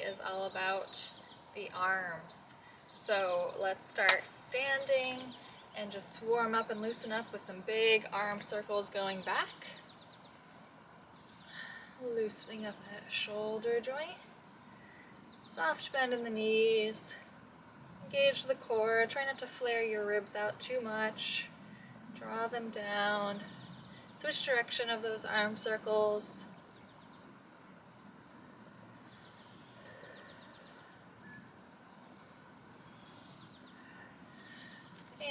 is all about the arms. So let's start standing and just warm up and loosen up with some big arm circles going back. Loosening up that shoulder joint. Soft bend in the knees. Engage the core. Try not to flare your ribs out too much. Draw them down. Switch direction of those arm circles.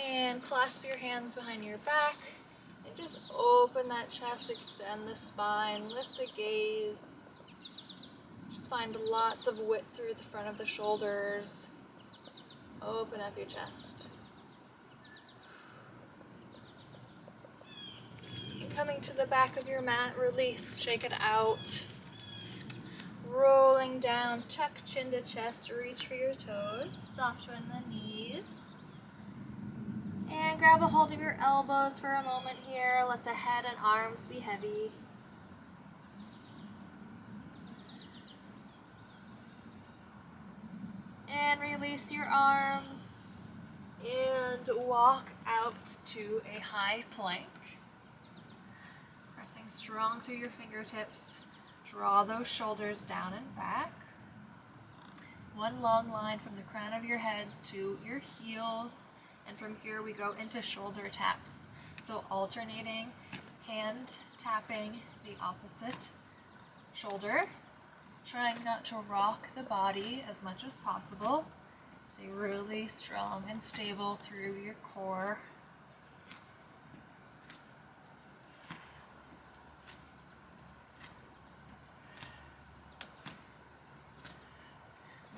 And clasp your hands behind your back and just open that chest, extend the spine, lift the gaze. Just find lots of width through the front of the shoulders. Open up your chest. And coming to the back of your mat, release, shake it out. Rolling down, tuck chin to chest, reach for your toes, soft bend the knees. And grab a hold of your elbows for a moment here. Let the head and arms be heavy. And release your arms and walk out to a high plank. Pressing strong through your fingertips. Draw those shoulders down and back. One long line from the crown of your head to your heels. And from here we go into shoulder taps. So alternating, hand tapping the opposite shoulder. Trying not to rock the body as much as possible. Stay really strong and stable through your core.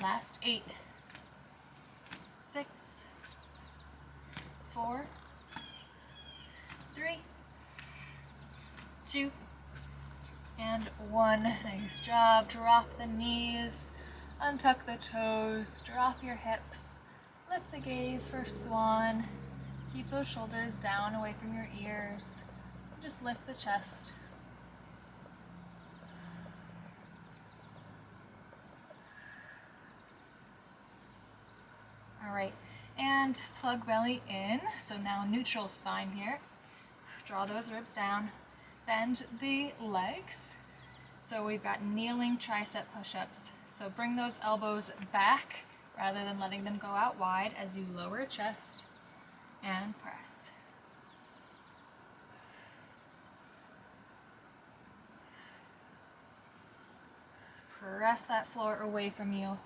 Last 8, 6, 4, 3, 2, and 1. Nice job. Drop the knees, untuck the toes, drop your hips, lift the gaze for swan. Keep those shoulders down away from your ears. Just lift the chest. All right, and plug belly in. So now neutral spine here. Draw those ribs down. Bend the legs. So we've got kneeling tricep push-ups. So bring those elbows back rather than letting them go out wide as you lower chest and press. Press that floor away from you.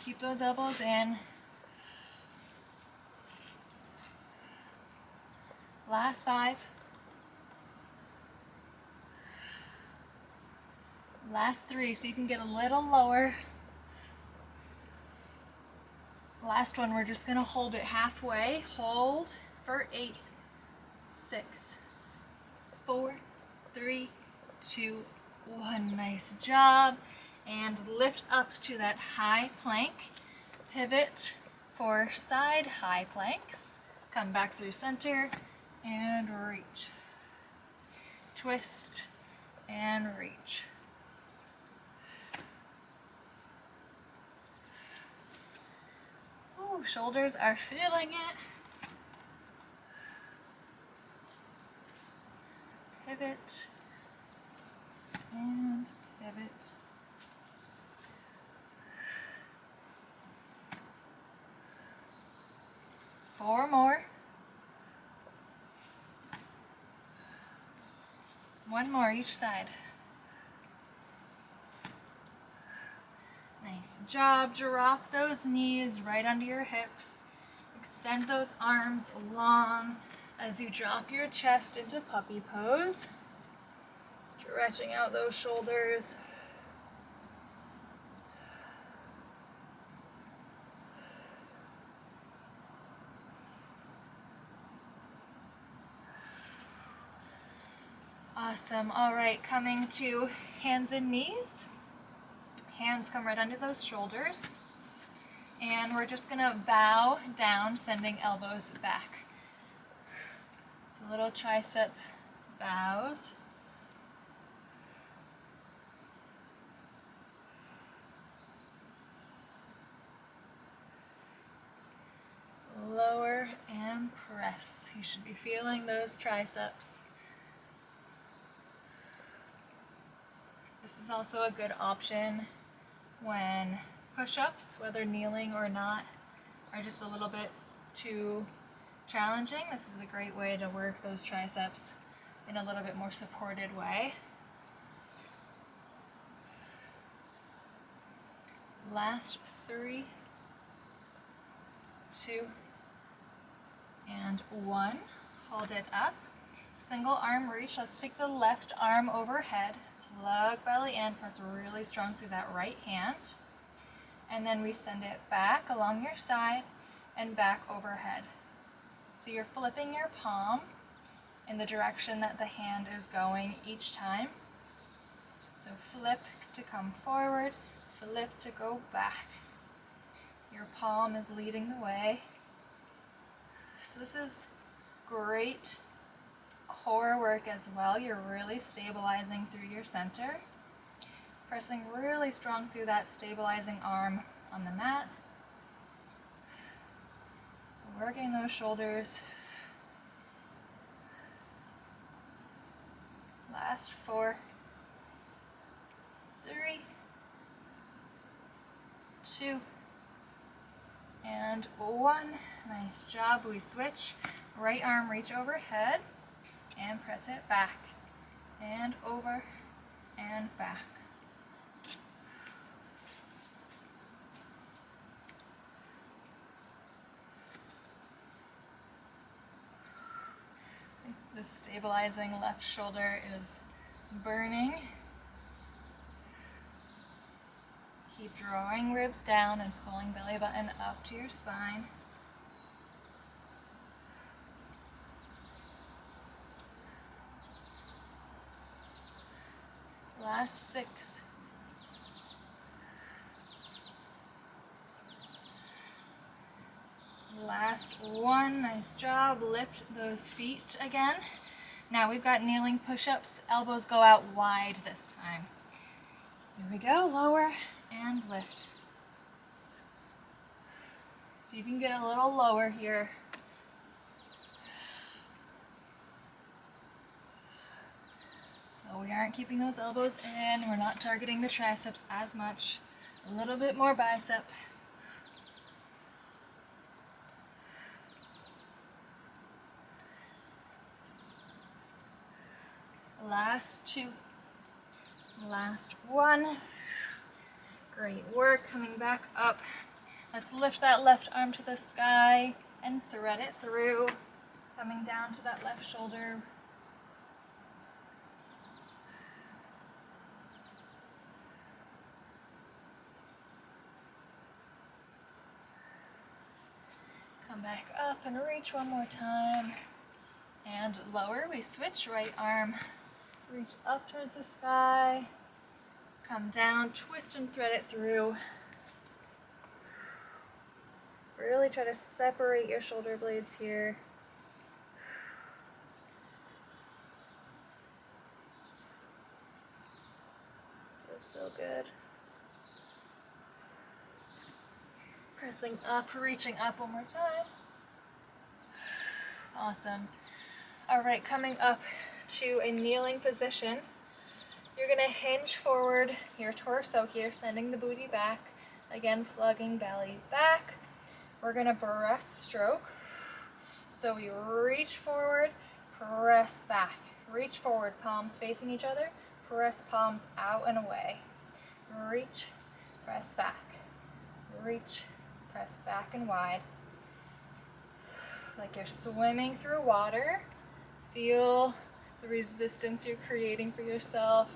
Keep those elbows in. Last 5. Last 3, so you can get a little lower. Last one, we're just gonna hold it halfway. Hold for 8, 6, 4, 3, 2, 1. Nice job. And lift up to that high plank. Pivot for side high planks. Come back through center. And reach. Twist and reach. Ooh, shoulders are feeling it. Pivot and pivot. Four more. One more each side. Nice job. Drop those knees right under your hips. Extend those arms long as you drop your chest into puppy pose. Stretching out those shoulders. Awesome. All right, coming to hands and knees. Hands come right under those shoulders. And we're just gonna bow down, sending elbows back. So little tricep bows. and press. You should be feeling those triceps. This is also a good option when push-ups, whether kneeling or not, are just a little bit too challenging. This is a great way to work those triceps in a little bit more supported way. Last 3, 2, and 1. Hold it up. Single arm reach. Let's take the left arm overhead. Plug belly in. Press really strong through that right hand. And then we send it back along your side and back overhead. So you're flipping your palm in the direction that the hand is going each time. So flip to come forward, flip to go back. Your palm is leading the way. So this is great core work as well. You're really stabilizing through your center. Pressing really strong through that stabilizing arm on the mat. Working those shoulders. Last 4, 3, 2, and 1. Nice job. We switch. Right arm reach overhead and press it back and over and back. The stabilizing left shoulder is burning. Keep drawing ribs down and pulling belly button up to your spine. Last 6. Last 1. Nice job. Lift those feet again. Now we've got kneeling push-ups. Elbows go out wide this time. Here we go. Lower and lift. So you can get a little lower here. So we aren't keeping those elbows in. We're not targeting the triceps as much. A little bit more bicep. Last 2. Last 1. Great work. Coming back up. Let's lift that left arm to the sky and thread it through. Coming down to that left shoulder. Come back up and reach one more time. And lower. We switch. Right arm. Reach up towards the sky. Come down. Twist and thread it through. Really try to separate your shoulder blades here. Feels so good. Pressing up, reaching up one more time. Awesome. All right, coming up to a kneeling position. You're going to hinge forward your torso here, sending the booty back. Again, plugging belly back. We're going to breaststroke. So we reach forward, press back. Reach forward, palms facing each other. Press palms out and away. Reach, press back. Reach, press back and wide. Like you're swimming through water. Feel the resistance you're creating for yourself.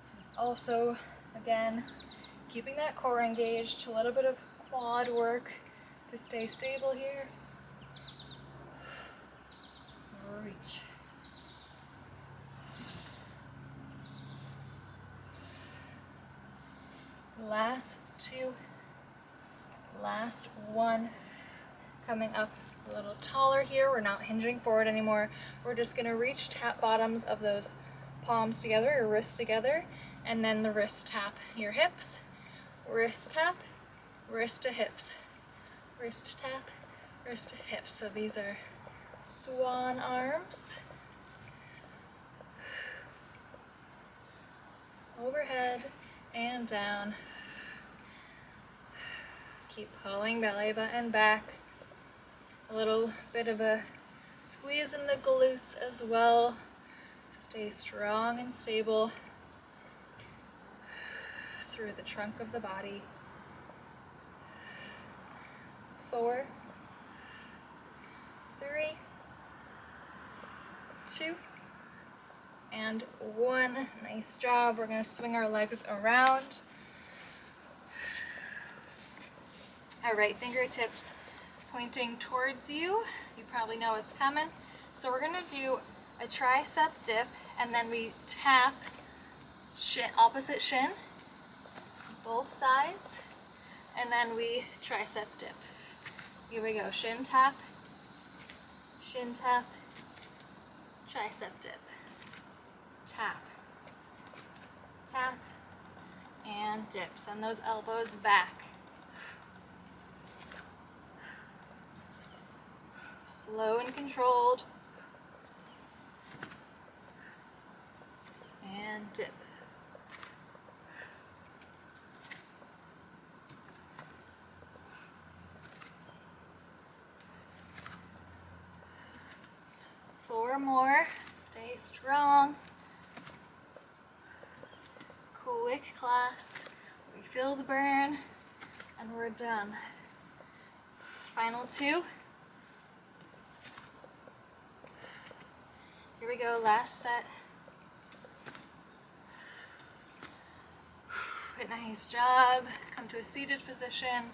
This is also, again, keeping that core engaged, a little bit of quad work to stay stable here. Reach. Last 2. Last 1. Coming up a little taller here. We're not hinging forward anymore. We're just going to reach, tap bottoms of those palms together, your wrists together, and then the wrist tap your hips. Wrist tap, wrist to hips. wrist tap, wrist to hip. So these are swan arms. Overhead and down. Keep pulling belly button back. A little bit of a squeeze in the glutes as well. Stay strong and stable through the trunk of the body. 4, 3, 2, and 1. Nice job. We're going to swing our legs around. All right, fingertips pointing towards you. You probably know what's coming. So we're going to do a tricep dip, and then we tap shin, opposite shin, both sides, and then we tricep dip. Here we go, shin tap, tricep dip, tap, tap, and dip. Send those elbows back. Slow and controlled. And dip. Four more. Stay strong. Quick class. We feel the burn, and we're done. Final 2. Here we go, last set. Nice job. Come to a seated position.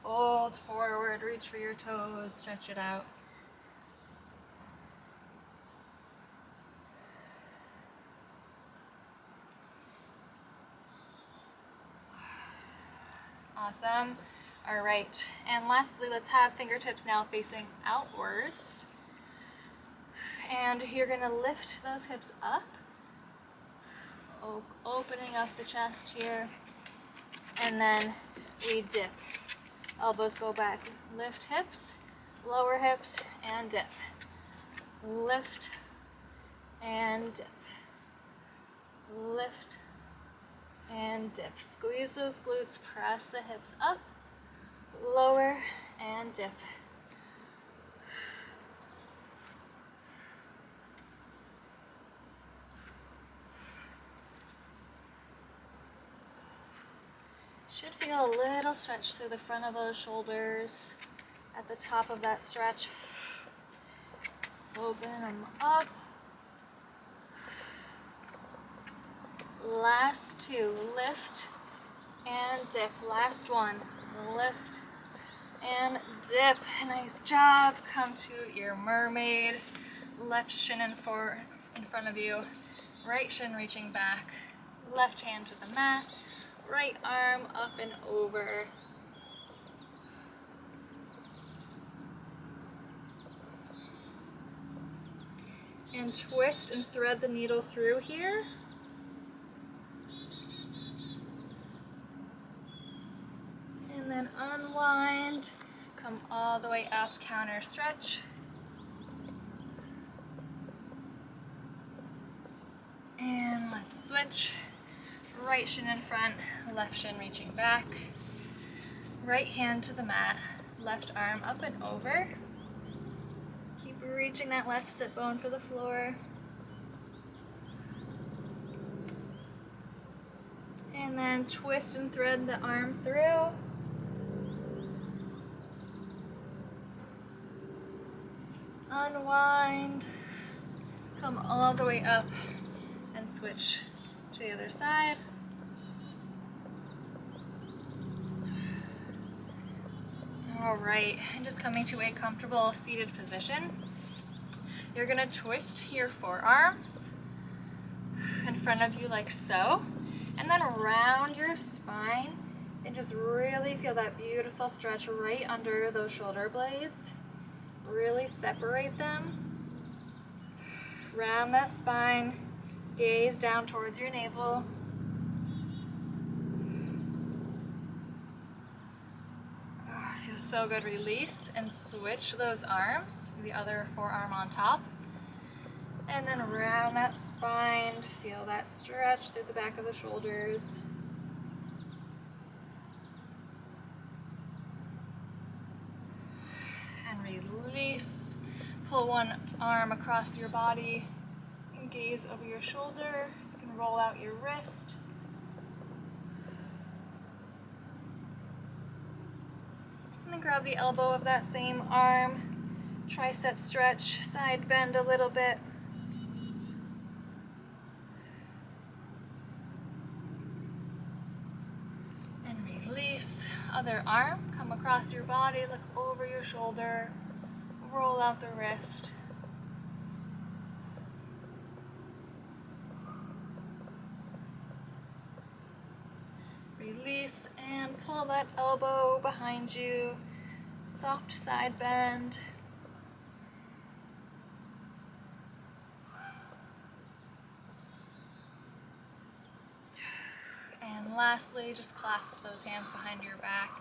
Fold forward, reach for your toes, stretch it out. Awesome. All right, and lastly, let's have fingertips now facing outwards. And you're gonna lift those hips up, opening up the chest here, and then we dip. Elbows go back. Lift hips, lower hips, and dip. Lift and dip. Lift and dip. Squeeze those glutes, press the hips up, lower, and dip. Should feel a little stretch through the front of those shoulders at the top of that stretch. Open them up. Last 2, lift and dip. Last 1, lift and dip. Nice job. Come to your mermaid. Left shin in front of you. Right shin reaching back. Left hand to the mat. Right arm up and over. And twist and thread the needle through here. And then unwind. Come all the way up, counter stretch. And let's switch. Right shin in front, left shin reaching back. Right hand to the mat, left arm up and over. Keep reaching that left sit bone for the floor. And then twist and thread the arm through. Unwind. Come all the way up and switch to the other side. All right, and just coming to a comfortable seated position. You're gonna twist your forearms in front of you like so, and then round your spine and just really feel that beautiful stretch right under those shoulder blades. Really separate them. Round that spine, gaze down towards your navel. so good. Release and switch those arms, the other forearm on top. And then round that spine, feel that stretch through the back of the shoulders. And release. Pull one arm across your body and gaze over your shoulder. You can roll out your wrist. And then grab the elbow of that same arm. Tricep stretch, side bend a little bit. And release. Other arm, come across your body, look over your shoulder, roll out the wrist. Release and pull that elbow behind you. Soft side bend. And lastly, just clasp those hands behind your back.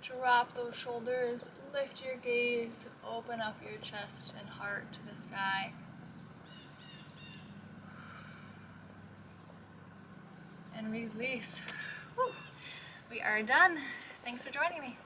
Drop those shoulders, lift your gaze, open up your chest and heart to the sky. And release. Whew. We are done. Thanks for joining me.